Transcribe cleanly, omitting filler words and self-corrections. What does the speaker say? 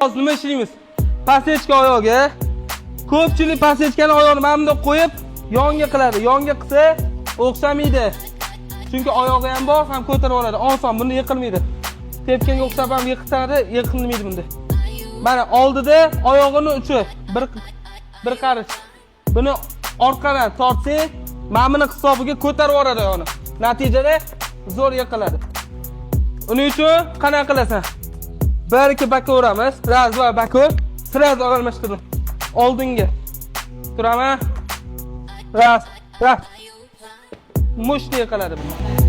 Hozir nima ishlaymiz? Pasechka oyog'i. Ko'pchilik pasechkani oyog'ini mana bunday qo'yib, yonga qiladi. Yonga qilsa o'xshamaydi. Chunki oyog'i ham bor, ham ko'tarib oladi. Oson, bunda yiqilmaydi. Tepkanga o'xshab ham yiqiladi, yiqilmaydi bunda. Mana oldida oyog'ini uchi bir qarish. Buni orqadan tortsang, mana buni hisobiga ko'tarib oladi oyog'ini. Natijada zo'r yiqiladi. Uning uchun qanaqa qilasan? 1-2 baka uramiz. Raz, va baka. Sразу almashtirib. Oldinga. Turaman. Raz. Mushti yiqiladi bu.